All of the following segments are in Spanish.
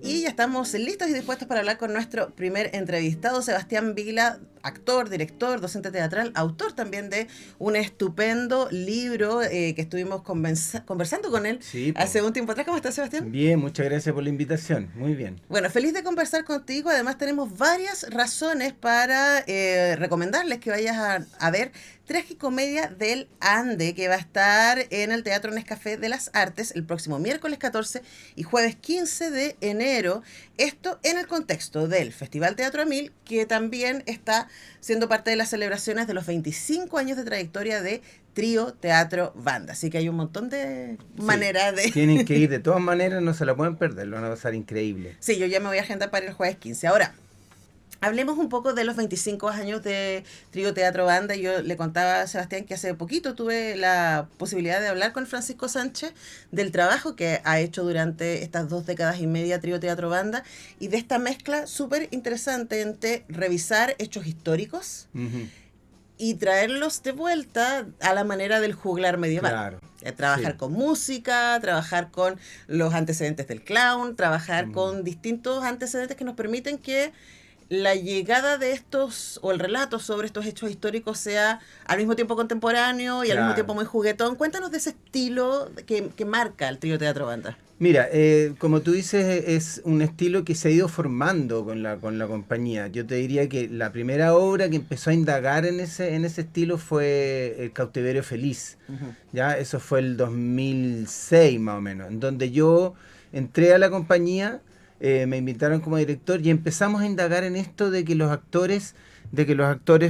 Y ya estamos listos y dispuestos para hablar con nuestro primer entrevistado, Sebastián Vila, actor, director, docente teatral, autor también de un estupendo libro que estuvimos conversando con él hace un tiempo atrás. ¿Cómo estás, Sebastián? Bien, muchas gracias por la invitación. Muy bien. Bueno, feliz de conversar contigo. Además tenemos varias razones para recomendarles que vayas a ver Tragicomedia del Ande, que va a estar en el Teatro Nescafé de las Artes el próximo miércoles 14 y jueves 15 de enero. Esto en el contexto del Festival Teatro Amil, que también está siendo parte de las celebraciones de los 25 años de trayectoria de Trío Teatro Banda. Así que hay un montón de maneras de... Tienen que ir de todas maneras, no se la pueden perder, lo van a pasar increíble. Sí, yo ya me voy a agendar para el jueves 15. Ahora, hablemos un poco de los 25 años de Trío Teatro Banda. Yo le contaba a Sebastián que hace poquito tuve la posibilidad de hablar con Francisco Sánchez del trabajo que ha hecho durante estas 2 décadas y media Trío Teatro Banda y de esta mezcla súper interesante entre revisar hechos históricos y traerlos de vuelta a la manera del juglar medieval. Claro. Trabajar con música, trabajar con los antecedentes del clown, trabajar con distintos antecedentes que nos permiten que la llegada de estos, o el relato sobre estos hechos históricos sea al mismo tiempo contemporáneo y al mismo tiempo muy juguetón. Cuéntanos de ese estilo que marca el Trío Teatro Banda. Mira, como tú dices, es un estilo que se ha ido formando con la compañía. Yo te diría que la primera obra que empezó a indagar en ese estilo fue El Cautiverio Feliz. ¿Ya? Eso fue el 2006 más o menos, en donde yo entré a la compañía. Me invitaron como director y empezamos a indagar en esto de que los actores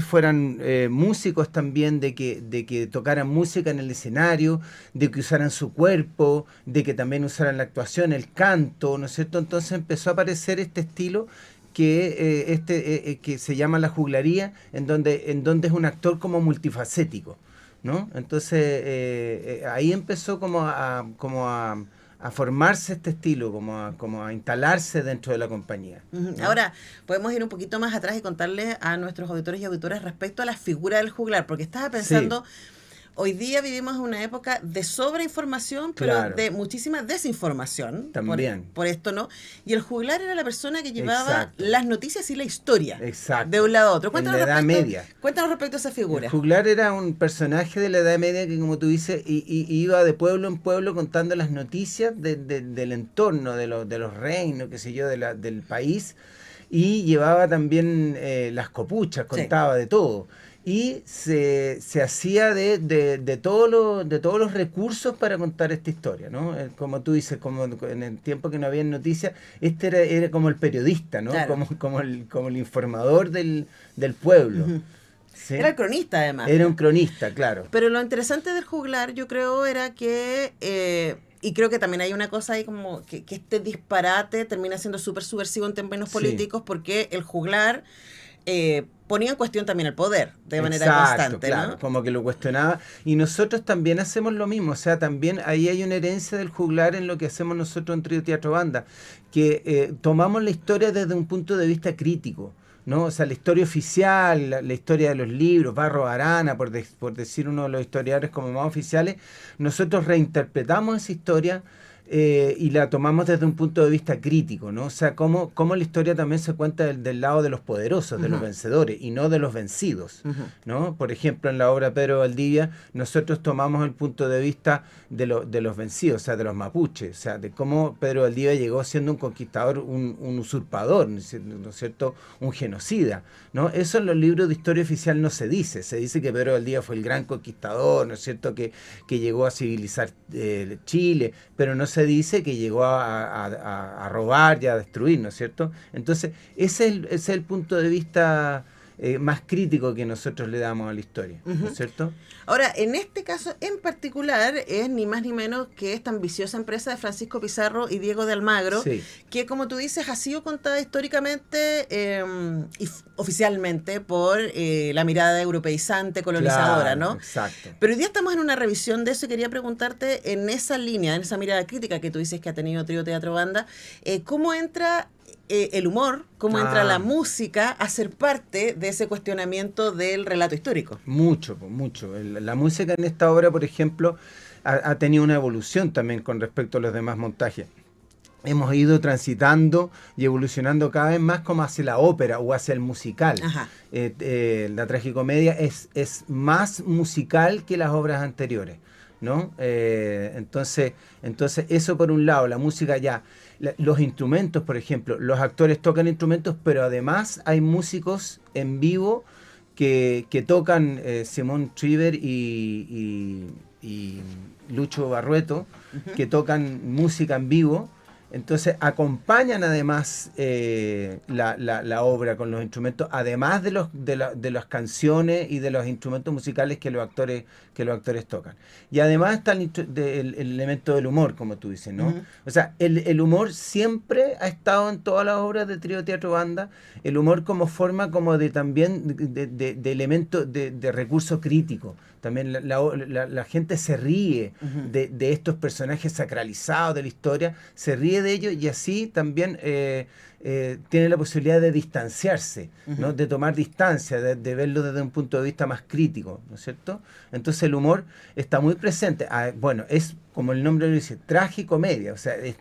fueran músicos también, de que tocaran música en el escenario, de que usaran su cuerpo, de que también usaran la actuación, el canto, ¿no es cierto? Entonces empezó a aparecer este estilo que se llama la juglaría, en donde es un actor como multifacético, ¿no? Entonces ahí empezó como a formarse este estilo, como a instalarse dentro de la compañía. ¿No? Ahora, podemos ir un poquito más atrás y contarles a nuestros auditores y auditoras respecto a la figura del juglar, porque estaba pensando... Sí. Hoy día vivimos en una época de sobreinformación, pero de muchísima desinformación. También. Por esto, ¿no? Y el juglar era la persona que llevaba las noticias y la historia. Exacto. De un lado a otro. Cuéntanos en la Edad Media. Cuéntanos respecto a esa figura. El juglar era un personaje de la Edad Media que, como tú dices, iba de pueblo en pueblo contando las noticias del entorno, de los reinos, qué sé yo, del país. Y llevaba también las copuchas, contaba de todo. Y se hacía de todos los recursos para contar esta historia, ¿no? Como tú dices, como en el tiempo que no había noticias, era como el periodista, ¿no? Claro. Como el informador del pueblo. ¿Sí? Era el cronista, además. Era un cronista, claro. Pero lo interesante del juglar, yo creo, era que... y creo que también hay una cosa ahí como que este disparate termina siendo súper subversivo en términos políticos, porque el juglar... ponía en cuestión también el poder de manera constante, claro, ¿no? Como que lo cuestionaba. Y nosotros también hacemos lo mismo. O sea, también ahí hay una herencia del juglar en lo que hacemos nosotros en Trío Teatro Banda, que tomamos la historia desde un punto de vista crítico, ¿no? O sea, la historia oficial, la historia de los libros, Barros Arana, por decir uno de los historiadores como más oficiales, nosotros reinterpretamos esa historia y la tomamos desde un punto de vista crítico, ¿no? O sea, cómo la historia también se cuenta del lado de los poderosos, de los vencedores, y no de los vencidos, ¿no? Por ejemplo, en la obra Pedro Valdivia, nosotros tomamos el punto de vista de los vencidos, o sea, de los mapuches, o sea, de cómo Pedro Valdivia llegó siendo un conquistador, un usurpador, ¿no es cierto?, un genocida, ¿no? Eso en los libros de historia oficial no se dice que Pedro Valdivia fue el gran conquistador, ¿no es cierto?, que llegó a civilizar Chile, pero no se dice que llegó a robar y a destruir, ¿no es cierto? Entonces, ese es el punto de vista más crítico que nosotros le damos a la historia, ¿no es cierto? Ahora, en este caso en particular, es ni más ni menos que esta ambiciosa empresa de Francisco Pizarro y Diego de Almagro, que, como tú dices, ha sido contada históricamente y oficialmente por la mirada europeizante, colonizadora, ¿no? Exacto. Pero hoy día estamos en una revisión de eso y quería preguntarte, en esa línea, en esa mirada crítica que tú dices que ha tenido Trío Teatro Banda, ¿cómo entra el humor, cómo entra la música a ser parte de ese cuestionamiento del relato histórico? Mucho. La música en esta obra, por ejemplo, ha tenido una evolución también con respecto a los demás montajes. hemos ido transitando y evolucionando cada vez más como hacia la ópera o hacia el musical. Ajá. La tragicomedia es más musical que las obras anteriores, ¿no? Entonces eso por un lado, la música ya, los instrumentos, por ejemplo, los actores tocan instrumentos, pero además hay músicos en vivo que tocan, Simón Triver y Lucho Barrueto, que tocan música en vivo. Entonces acompañan además la obra con los instrumentos, además de las canciones y de los instrumentos musicales que los actores tocan. Y además está el elemento del humor, como tú dices, ¿no? O sea, el humor siempre ha estado en todas las obras de trío, teatro, banda, el humor como forma como de también de elemento de recurso crítico. También la gente se ríe de estos personajes sacralizados de la historia, se ríe de ellos y así también tiene la posibilidad de distanciarse, ¿no? De tomar distancia, de verlo desde un punto de vista más crítico, ¿no es cierto? Entonces el humor está muy presente. Bueno, es como el nombre lo dice, tragicomedia, o sea, es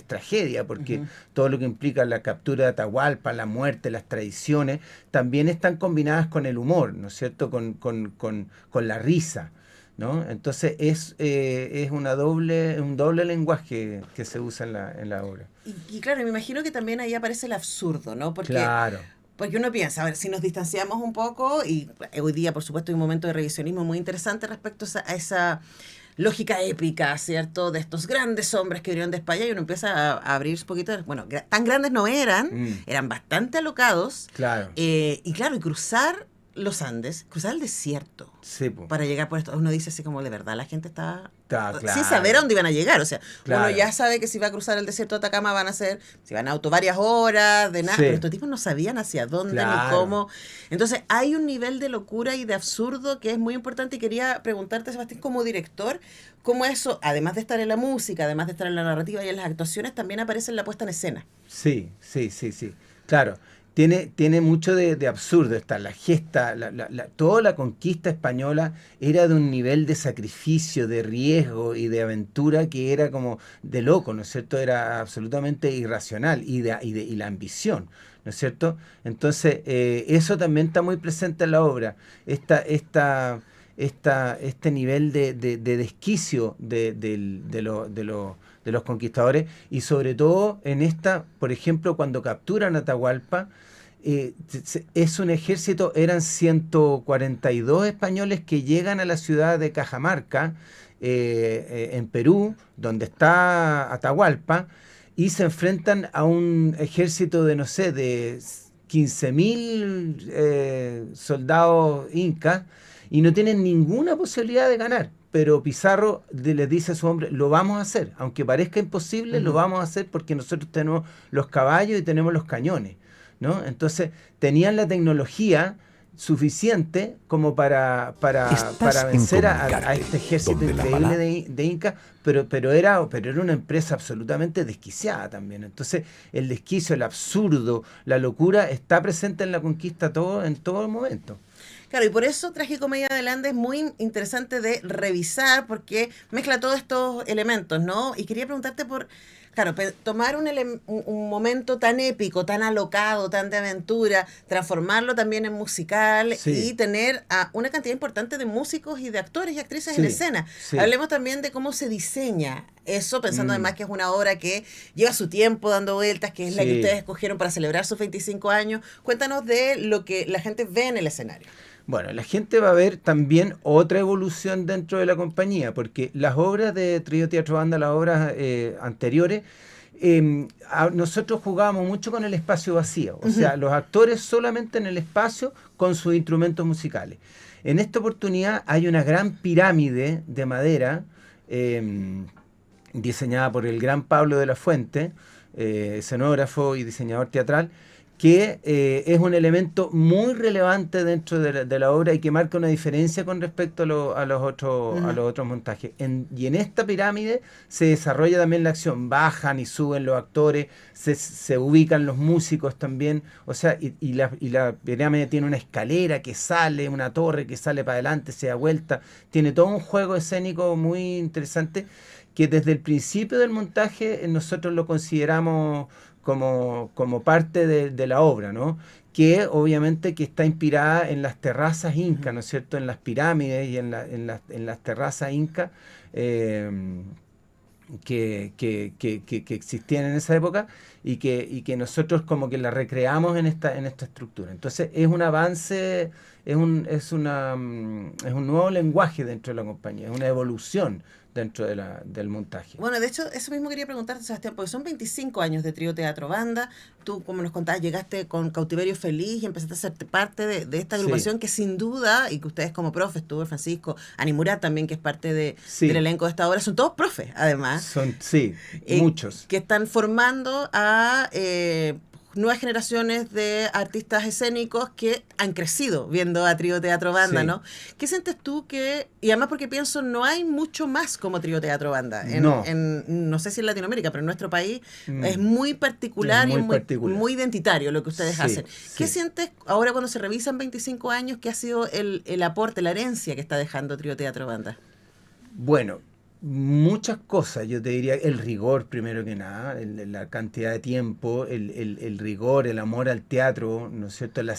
tragedia, porque todo lo que implica la captura de Atahualpa, la muerte, las traiciones, también están combinadas con el humor, ¿no es cierto? Con la risa, ¿no? Entonces es un doble lenguaje que se usa en la obra. Y claro, me imagino que también ahí aparece el absurdo, ¿no? Claro. Porque uno piensa, a ver, si nos distanciamos un poco, y hoy día, por supuesto, hay un momento de revisionismo muy interesante respecto a esa lógica épica, ¿cierto? De estos grandes hombres que vinieron de España, y uno empieza a abrir un poquito, bueno, tan grandes no eran, eran bastante alocados. Claro. Y claro, y cruzar los Andes, cruzar el desierto, sí, para llegar por esto. Uno dice así como, de verdad, la gente está claro, sin saber a dónde iban a llegar. O sea, claro. Uno ya sabe que si va a cruzar el desierto de Atacama van a ser, si van a auto varias horas, de nada, pero estos tipos no sabían hacia dónde ni cómo. Entonces, hay un nivel de locura y de absurdo que es muy importante, y quería preguntarte, Sebastián, como director, cómo eso, además de estar en la música, además de estar en la narrativa y en las actuaciones, también aparece en la puesta en escena. Sí, claro. Tiene mucho de absurdo. Está la gesta, toda la conquista española era de un nivel de sacrificio, de riesgo y de aventura que era como de loco, ¿no es cierto? Era absolutamente irracional, y la ambición, ¿no es cierto? Entonces, eso también está muy presente en la obra. Este nivel de desquicio de los conquistadores, y sobre todo en esta, por ejemplo, cuando capturan Atahualpa, es un ejército, eran 142 españoles que llegan a la ciudad de Cajamarca, en Perú, donde está Atahualpa, y se enfrentan a un ejército de, no sé, de 15.000 soldados incas, y no tienen ninguna posibilidad de ganar. Pero Pizarro les dice a su hombre, lo vamos a hacer, aunque parezca imposible, lo vamos a hacer porque nosotros tenemos los caballos y tenemos los cañones, ¿no? Entonces tenían la tecnología suficiente como para vencer a este ejército increíble de Inca, pero era una empresa absolutamente desquiciada también. Entonces el desquicio, el absurdo, la locura está presente en la conquista en todo momento. Claro, y por eso Tragicomedia del Ande es muy interesante de revisar, porque mezcla todos estos elementos, ¿no? Y quería preguntarte claro, tomar un momento tan épico, tan alocado, tan de aventura, transformarlo también en musical, y tener a una cantidad importante de músicos y de actores y actrices en escena. Hablemos también de cómo se diseña eso, pensando además que es una obra que lleva su tiempo dando vueltas, que es la que ustedes escogieron para celebrar sus 25 años. Cuéntanos de lo que la gente ve en el escenario. Bueno, la gente va a ver también otra evolución dentro de la compañía, porque las obras de Trío Teatro Banda, las obras anteriores, nosotros jugábamos mucho con el espacio vacío, o sea, los actores solamente en el espacio con sus instrumentos musicales. En esta oportunidad hay una gran pirámide de madera, diseñada por el gran Pablo de la Fuente, escenógrafo y diseñador teatral, que es un elemento muy relevante dentro de la obra y que marca una diferencia con respecto a los otros montajes. Y en esta pirámide se desarrolla también la acción. Bajan y suben los actores, se ubican los músicos también. O sea, y la pirámide tiene una escalera que sale, una torre que sale para adelante, se da vuelta. Tiene todo un juego escénico muy interesante que desde el principio del montaje nosotros lo consideramos como parte de la obra, ¿no? Que obviamente que está inspirada en las terrazas incas, ¿no es cierto? En las pirámides y en las terrazas incas que existían en esa época y que nosotros como que la recreamos en esta estructura. Entonces es un avance, es un nuevo lenguaje dentro de la compañía, es una evolución dentro del montaje. Bueno, de hecho, eso mismo quería preguntarte, Sebastián, porque son 25 años de Trío Teatro Banda. Tú, como nos contabas, llegaste con Cautiverio Feliz y empezaste a ser parte de esta Sí, agrupación que sin duda, y que ustedes como profes, tú, Francisco, Ani Murat también, que es parte del sí, elenco de esta obra, son todos profes, además, sí, muchos. que están formando a nuevas generaciones de artistas escénicos que han crecido viendo a Trío Teatro Banda, Sí, ¿no? ¿Qué sientes tú que, y además porque pienso, no hay mucho más como Trío Teatro Banda, no, no sé si en Latinoamérica, pero en nuestro país es mm, muy es particular y muy muy, particular. muy identitario lo que ustedes Sí, hacen? ¿Qué sí. sientes ahora cuando se revisan 25 años, qué ha sido el aporte, la herencia que está dejando Trío Teatro Banda? Bueno, muchas cosas, yo te diría, el rigor primero que nada, la cantidad de tiempo, el rigor, el amor al teatro, ¿no es cierto? La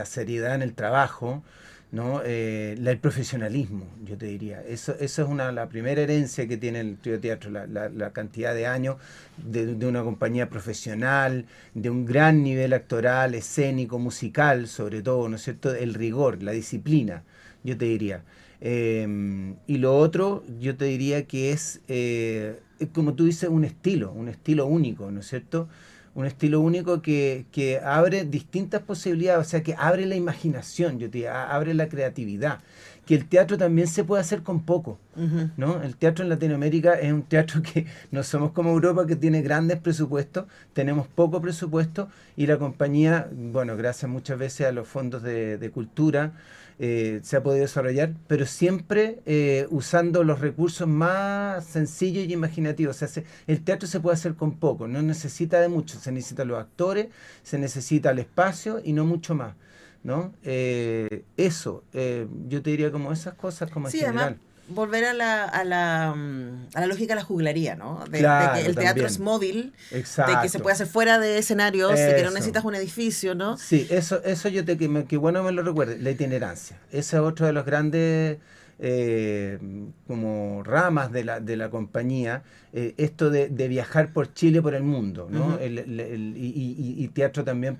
seriedad en el trabajo, ¿no? El profesionalismo, yo te diría. Eso es la primera herencia que tiene el trío teatro, la cantidad de años de una compañía profesional, de un gran nivel actoral, escénico, musical, sobre todo, ¿no es cierto? El rigor, la disciplina, yo te diría. Y lo otro, yo te diría que es, como tú dices, un estilo único, ¿no es cierto? Un estilo único que abre distintas posibilidades, o sea, que abre la imaginación, yo te diría, abre la creatividad, que el teatro también se puede hacer con poco, Ujú. ¿no? El teatro en Latinoamérica es un teatro que no somos como Europa, que tiene grandes presupuestos, tenemos poco presupuesto y la compañía, bueno, gracias muchas veces a los fondos de cultura, se ha podido desarrollar, pero siempre usando los recursos más sencillos y imaginativos. O sea, el teatro se puede hacer con poco, no necesita de mucho, se necesitan los actores, se necesita el espacio y no mucho más, ¿no? Yo te diría como esas cosas como en Sí, además general. volver a la lógica de la juglaría, ¿no? De que Claro, el teatro es también. móvil, de que se puede Exacto. hacer fuera de escenarios, de que no Eso. necesitas un edificio, ¿no? Sí, eso que bueno me lo recuerde, la itinerancia. Ese es otro de los grandes eh, como ramas de la compañía, esto de viajar por Chile, por el mundo, ¿no? Ujú. Y teatro también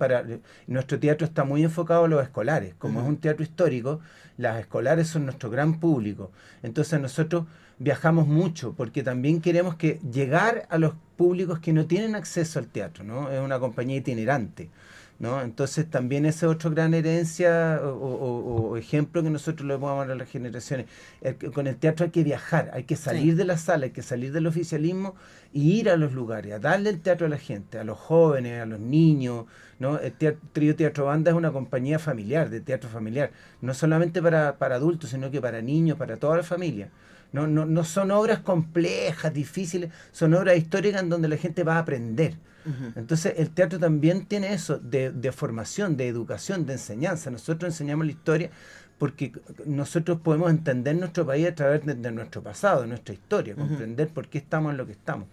nuestro teatro está muy enfocado a los escolares, como es Ujú. un teatro histórico, las escolares son nuestro gran público. Entonces nosotros viajamos mucho porque también queremos llegar a los públicos que no tienen acceso al teatro, ¿no? Es una compañía itinerante, ¿no? Entonces también esa es otra gran herencia o ejemplo que nosotros le podemos dar a las generaciones. Con el teatro hay que viajar, hay que Sí. salir de la sala, hay que salir del oficialismo y ir a los lugares, a darle el teatro a la gente, a los jóvenes, a los niños, ¿no? Trío Teatro Banda es una compañía familiar, de teatro familiar, no solamente para adultos, sino que para niños, para toda la familia. No, no, no son obras complejas, difíciles, son obras históricas en donde la gente va a aprender. Ujú. Entonces el teatro también tiene eso de formación, de educación, de enseñanza. Nosotros enseñamos la historia porque nosotros podemos entender nuestro país a través de nuestro pasado, de nuestra historia, Ujú. comprender por qué estamos en lo que estamos.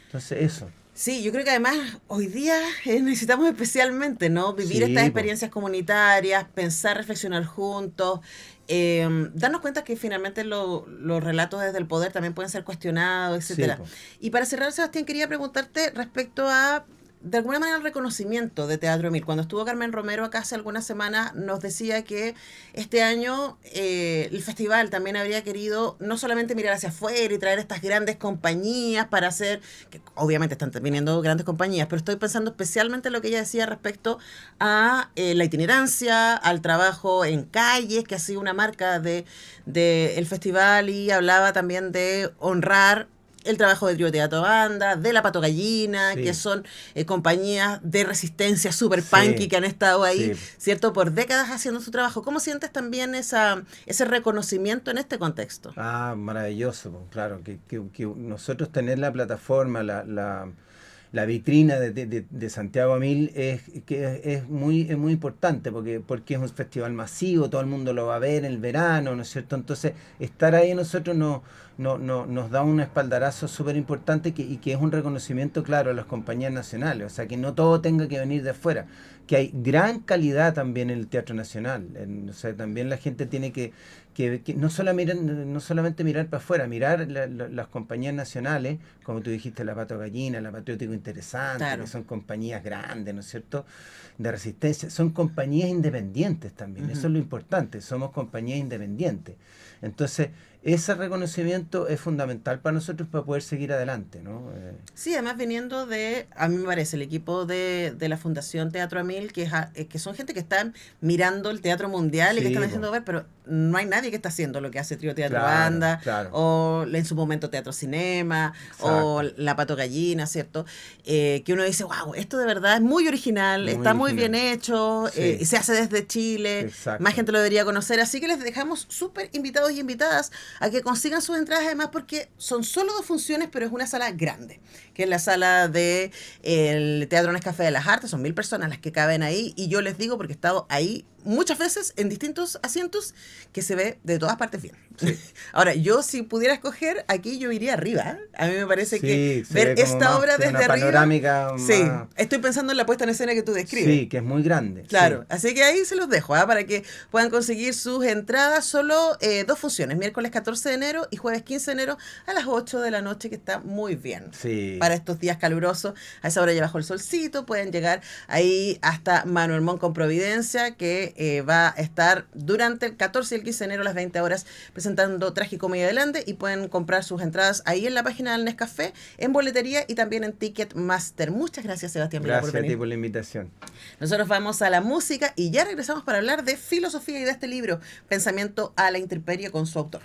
Entonces eso. Sí, yo creo que además hoy día necesitamos especialmente, ¿no? Vivir estas Sí, pues. experiencias comunitarias, pensar, reflexionar juntos, darnos cuenta que finalmente los relatos desde el poder también pueden ser cuestionados, Sí, etcétera. pues. Y para cerrar, Sebastián, quería preguntarte respecto a, de alguna manera, el reconocimiento de Teatro Mil. Cuando estuvo Carmen Romero acá hace algunas semanas, nos decía que este año el festival también habría querido no solamente mirar hacia afuera y traer estas grandes compañías para hacer, que obviamente están viniendo grandes compañías, pero estoy pensando especialmente en lo que ella decía respecto a la itinerancia, al trabajo en calles, que ha sido una marca de el festival, y hablaba también de honrar el trabajo de Trío Teatro Banda, de La Pato Gallina, que Sí, son compañías de resistencia super punky sí, que han estado ahí, sí. ¿cierto?, por décadas haciendo su trabajo. ¿Cómo sientes también ese reconocimiento en este contexto? Ah, maravilloso, pues, claro, que nosotros tener la plataforma, la vitrina de Santiago Mil es muy importante porque es un festival masivo, todo el mundo lo va a ver en el verano, ¿no es cierto? Entonces, estar ahí nosotros nos da un espaldarazo súper importante y que es un reconocimiento claro a las compañías nacionales, o sea, que no todo tenga que venir de afuera, que hay gran calidad también en el Teatro Nacional, o sea, también la gente tiene que no solamente mirar para afuera, mirar las compañías nacionales, como tú dijiste, la Pato Gallina, la Patriótico Interesante, Claro. que son compañías grandes, ¿no es cierto?, de resistencia, son compañías independientes también, eso es lo importante, somos compañías independientes. Entonces, ese reconocimiento es fundamental para nosotros para poder seguir adelante, ¿no? Sí, además viniendo a mí me parece, el equipo de la Fundación Teatro Amil, que son gente que están mirando el teatro mundial y que Sí, están po. diciendo, a ver, pero no hay nadie que está haciendo lo que hace Trío Teatro Claro, Banda, claro, o en su momento Teatro Cinema, o exacto, La Pato Gallina, ¿cierto? Que uno dice, wow, esto de verdad es muy original, muy está muy bien original. hecho, y Sí, se hace desde Chile, más exacto. gente lo debería conocer, así que les dejamos súper invitados y invitadas a que consigan sus entradas, además porque son solo 2 funciones, pero es una sala grande, que es la sala de el Teatro Nescafé de las Artes, son 1000 personas las que caben ahí, y yo les digo, porque he estado ahí muchas veces en distintos asientos, que se ve de todas partes bien. Sí, Ahora, yo si pudiera escoger, aquí yo iría arriba. A mí me parece que sí, se ver ve como esta más, obra tiene desde una arriba, panorámica sí, más, estoy pensando en la puesta en escena que tú describes. sí, que es muy grande, sí. Claro, así que ahí se los dejo, ¿ah? Para que puedan conseguir sus entradas. Solo 2 funciones, miércoles 14 de enero y jueves 15 de enero a las 8 de la noche, que está muy bien. Sí, Para estos días calurosos, a esa hora ya bajo el solcito, pueden llegar ahí hasta Manuel Montt con Providencia, que va a estar durante el 14 y el 15 de enero a las 20 horas presentando Tragicomedia Adelante, y pueden comprar sus entradas ahí en la página del Nescafé, en boletería y también en Ticketmaster. Muchas gracias, Sebastián Vila, por gracias a ti venir. por la invitación. Nosotros vamos a la música y ya regresamos para hablar de filosofía y de este libro, Pensamiento a la Intemperie, con su autor.